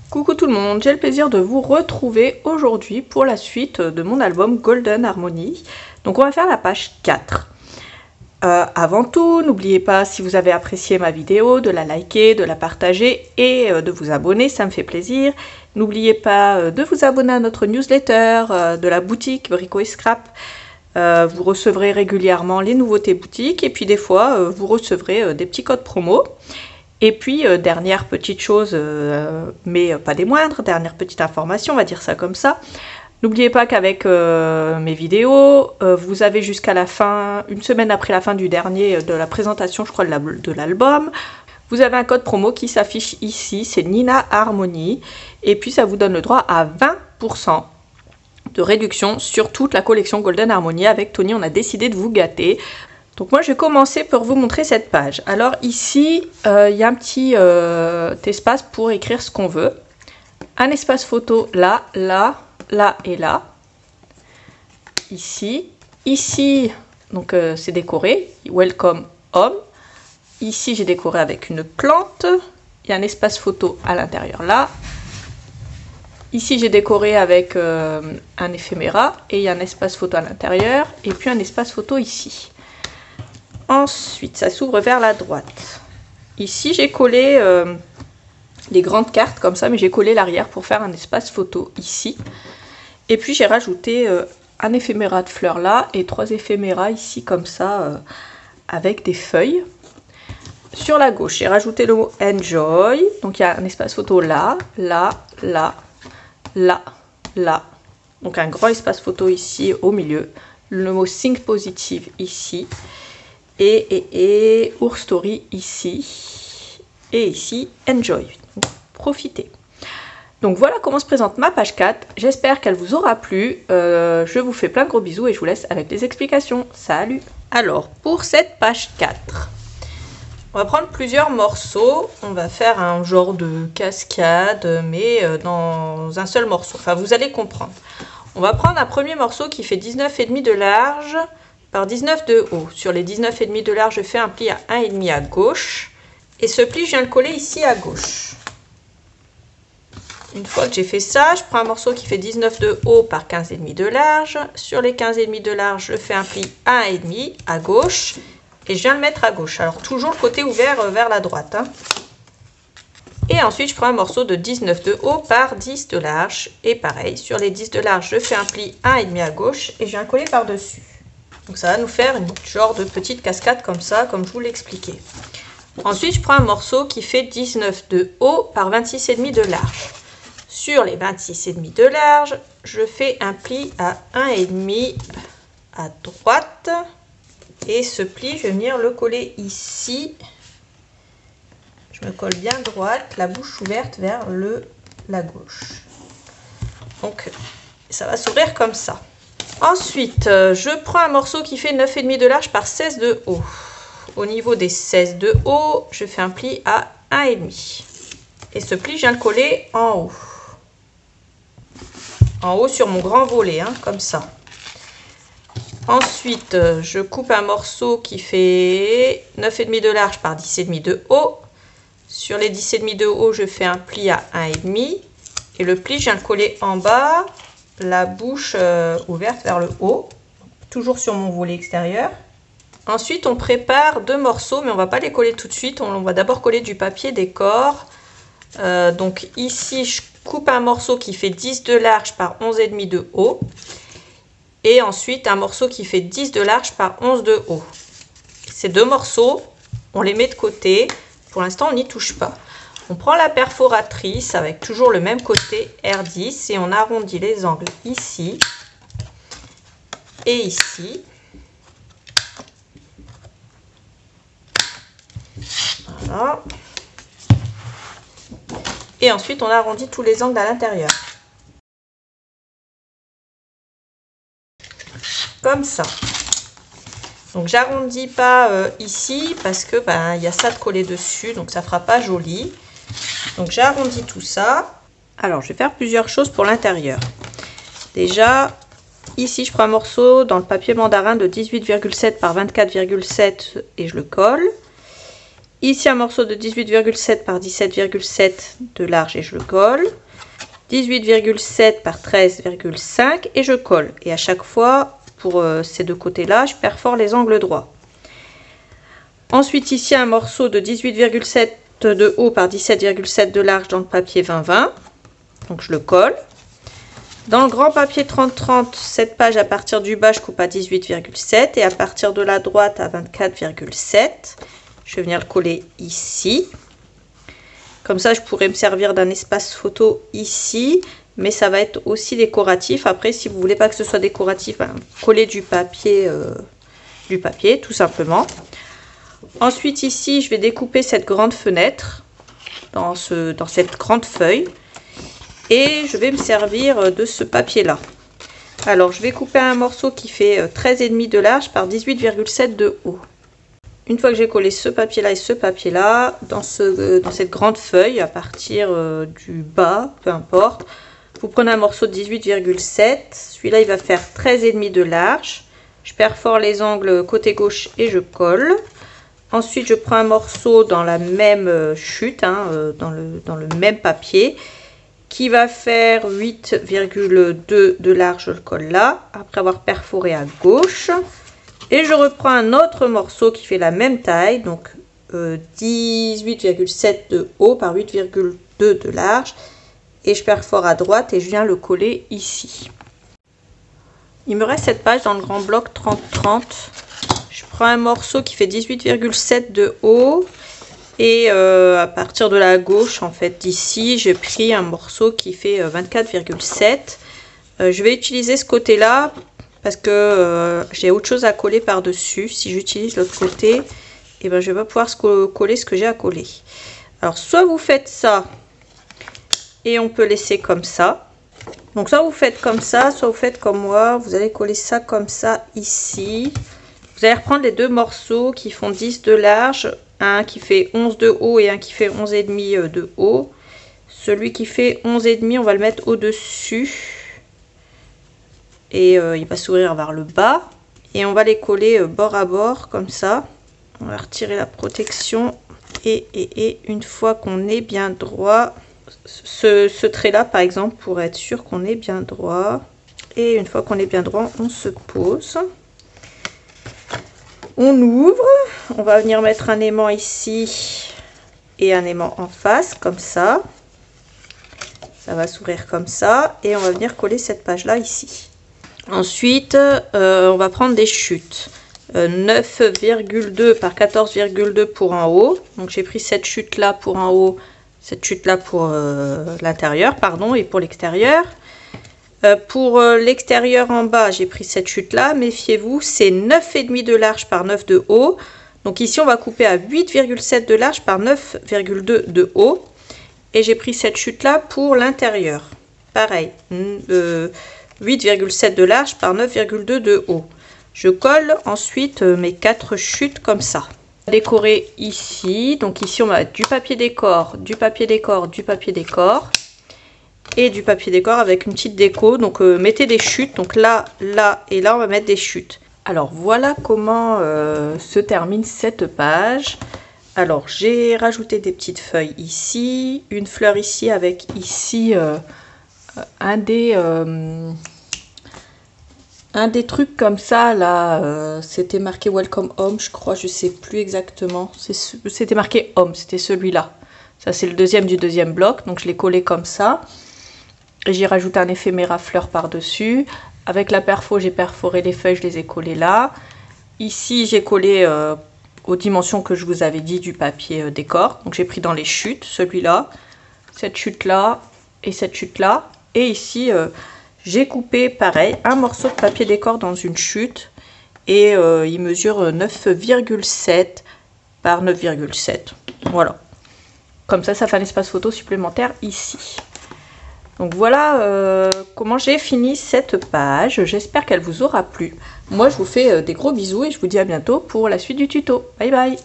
Coucou tout le monde, j'ai le plaisir de vous retrouver aujourd'hui pour la suite de mon album Golden Harmony. Donc on va faire la page 4. Avant tout, n'oubliez pas, si vous avez apprécié ma vidéo, de la liker, de la partager et de vous abonner, ça me fait plaisir. N'oubliez pas de vous abonner à notre newsletter de la boutique Brico et Scrap. Vous recevrez régulièrement les nouveautés boutiques et puis des fois vous recevrez des petits codes promo. Et puis, dernière petite chose, mais pas des moindres, dernière petite information, on va dire ça comme ça. N'oubliez pas qu'avec mes vidéos, vous avez jusqu'à la fin, une semaine après la fin du dernier, de la présentation, je crois, de l'album, vous avez un code promo qui s'affiche ici, c'est Nina Harmony. Et puis, ça vous donne le droit à 20% de réduction sur toute la collection Golden Harmony. Avec Tony, on a décidé de vous gâter. Donc moi je vais commencer pour vous montrer cette page. Alors ici il y a un petit espace pour écrire ce qu'on veut. Un espace photo là, là, là et là. Ici. Ici, donc c'est décoré. Welcome home. Ici j'ai décoré avec une plante. Il y a un espace photo à l'intérieur là. Ici j'ai décoré avec un éphéméra. Et il y a un espace photo à l'intérieur. Et puis un espace photo ici. Ensuite, ça s'ouvre vers la droite. Ici, j'ai collé les grandes cartes comme ça, mais j'ai collé l'arrière pour faire un espace photo ici. Et puis, j'ai rajouté un éphéméra de fleurs là et 3 éphéméras ici comme ça, avec des feuilles. Sur la gauche, j'ai rajouté le mot Enjoy. Donc, il y a un espace photo là, là, là, là, là. Donc, un grand espace photo ici au milieu. Le mot Think Positive ici. Et Our Story ici. Et ici, Enjoy. Donc, profitez. Donc voilà comment se présente ma page 4. J'espère qu'elle vous aura plu. Je vous fais plein de gros bisous et je vous laisse avec les explications. Salut! Alors, pour cette page 4, on va prendre plusieurs morceaux. On va faire un genre de cascade, mais dans un seul morceau. Enfin, vous allez comprendre. On va prendre un premier morceau qui fait 19,5 de large par 19 de haut. Sur les 19,5 de large, je fais un pli à 1,5 à gauche. Et ce pli, je viens le coller ici à gauche. Une fois que j'ai fait ça, je prends un morceau qui fait 19 de haut par 15,5 de large. Sur les 15,5 de large, je fais un pli à 1,5 à gauche. Et je viens le mettre à gauche. Alors, toujours le côté ouvert vers la droite. Hein. Et ensuite, je prends un morceau de 19 de haut par 10 de large. Et pareil, sur les 10 de large, je fais un pli à 1,5 à gauche. Et je viens le coller par-dessus. Donc ça va nous faire une genre de petite cascade comme ça, comme je vous l'ai expliqué. Ensuite, je prends un morceau qui fait 19 de haut par 26,5 de large. Sur les 26,5 de large, je fais un pli à 1,5 à droite. Et ce pli, je vais venir le coller ici. Je me colle bien droite, la bouche ouverte vers la gauche. Donc, ça va s'ouvrir comme ça. Ensuite, je prends un morceau qui fait 9,5 de large par 16 de haut. Au niveau des 16 de haut, je fais un pli à 1,5. Et ce pli, je viens le coller en haut. En haut sur mon grand volet, hein, comme ça. Ensuite, je coupe un morceau qui fait 9,5 de large par 10,5 de haut. Sur les 10,5 de haut, je fais un pli à 1,5. Et le pli, je viens le coller en bas. La bouche ouverte vers le haut, toujours sur mon volet extérieur. Ensuite, on prépare 2 morceaux, mais on ne va pas les coller tout de suite. On va d'abord coller du papier décor. Donc ici, je coupe un morceau qui fait 10 de large par 11,5 de haut. Et ensuite, un morceau qui fait 10 de large par 11 de haut. Ces 2 morceaux, on les met de côté. Pour l'instant, on n'y touche pas. On prend la perforatrice avec toujours le même côté R10 et on arrondit les angles ici et ici. Voilà. Et ensuite, on arrondit tous les angles à l'intérieur. Comme ça. Donc, j'arrondis pas ici parce que il y a ça de coller dessus, donc ça fera pas joli. Donc j'arrondis tout ça. Alors je vais faire plusieurs choses pour l'intérieur. Déjà, ici je prends un morceau dans le papier mandarin de 18,7 par 24,7 et je le colle. Ici un morceau de 18,7 par 17,7 de large et je le colle. 18,7 par 13,5 et je colle. Et à chaque fois, pour ces deux côtés-là, je perfore les angles droits. Ensuite, ici un morceau de 18,7 de haut par 17,7 de large dans le papier 20-20. Donc je le colle. Dans le grand papier 30-30, cette page à partir du bas, je coupe à 18,7 et à partir de la droite à 24,7. Je vais venir le coller ici. Comme ça, je pourrais me servir d'un espace photo ici, mais ça va être aussi décoratif. Après, si vous voulez pas que ce soit décoratif, ben, collez du papier tout simplement. Ensuite, ici, je vais découper cette grande fenêtre dans cette grande feuille. Et je vais me servir de ce papier-là. Alors, je vais couper un morceau qui fait 13,5 de large par 18,7 de haut. Une fois que j'ai collé ce papier-là et ce papier-là, dans cette grande feuille, à partir du bas, peu importe, vous prenez un morceau de 18,7. Celui-là, il va faire 13,5 de large. Je perfore les angles côté gauche et je colle. Ensuite, je prends un morceau dans la même chute, dans le même papier, qui va faire 8,2 de large, je le colle là, après avoir perforé à gauche. Et je reprends un autre morceau qui fait la même taille, donc 18,7 de haut par 8,2 de large. Et je perfore à droite et je viens le coller ici. Il me reste cette page dans le grand bloc 30-30. Je prends un morceau qui fait 18,7 de haut. Et à partir de la gauche, en fait, d'ici, j'ai pris un morceau qui fait 24,7. Je vais utiliser ce côté-là parce que j'ai autre chose à coller par-dessus. Si j'utilise l'autre côté, et ben, je vais pas pouvoir coller ce que j'ai à coller. Alors, soit vous faites ça et on peut laisser comme ça. Donc, soit vous faites comme ça, soit vous faites comme moi. Vous allez coller ça comme ça ici. Vous allez reprendre les deux morceaux qui font 10 de large. Un qui fait 11 de haut et un qui fait 11,5 de haut. Celui qui fait 11,5, on va le mettre au-dessus. Et il va s'ouvrir vers le bas. Et on va les coller bord à bord, comme ça. On va retirer la protection. Et une fois qu'on est bien droit, ce trait-là, par exemple, pour être sûr qu'on est bien droit. Et une fois qu'on est bien droit, on se pose. On ouvre, on va venir mettre un aimant ici et un aimant en face, comme ça. Ça va s'ouvrir comme ça et on va venir coller cette page-là ici. Ensuite, on va prendre des chutes. 9,2 par 14,2 pour en haut. Donc j'ai pris cette chute-là pour en haut, cette chute-là pour l'intérieur, pardon, et pour l'extérieur. Pour l'extérieur en bas, j'ai pris cette chute-là. Méfiez-vous, c'est 9,5 de large par 9 de haut. Donc ici, on va couper à 8,7 de large par 9,2 de haut. Et j'ai pris cette chute-là pour l'intérieur. Pareil, 8,7 de large par 9,2 de haut. Je colle ensuite mes 4 chutes comme ça. Décorer ici. Donc ici, on va mettre du papier décor, du papier décor, du papier décor. Et du papier décor avec une petite déco. Donc mettez des chutes. Donc là, là et là, on va mettre des chutes. Alors voilà comment se termine cette page. Alors j'ai rajouté des petites feuilles ici. Une fleur ici avec ici un des trucs comme ça là. C'était marqué Welcome Home, je crois. Je sais plus exactement. C'était marqué Home, c'était celui-là. Ça c'est le deuxième du deuxième bloc. Donc je l'ai collé comme ça. J'ai rajouté un éphéméra fleur par-dessus. Avec la perfo, j'ai perforé les feuilles, je les ai collées là. Ici, j'ai collé aux dimensions que je vous avais dit du papier décor. Donc j'ai pris dans les chutes, celui-là, cette chute-là et cette chute-là. Et ici, j'ai coupé, pareil, un morceau de papier décor dans une chute. Et il mesure 9,7 par 9,7. Voilà. Comme ça fait un espace photo supplémentaire ici. Donc voilà comment j'ai fini cette page. J'espère qu'elle vous aura plu. Moi, je vous fais des gros bisous et je vous dis à bientôt pour la suite du tuto. Bye bye!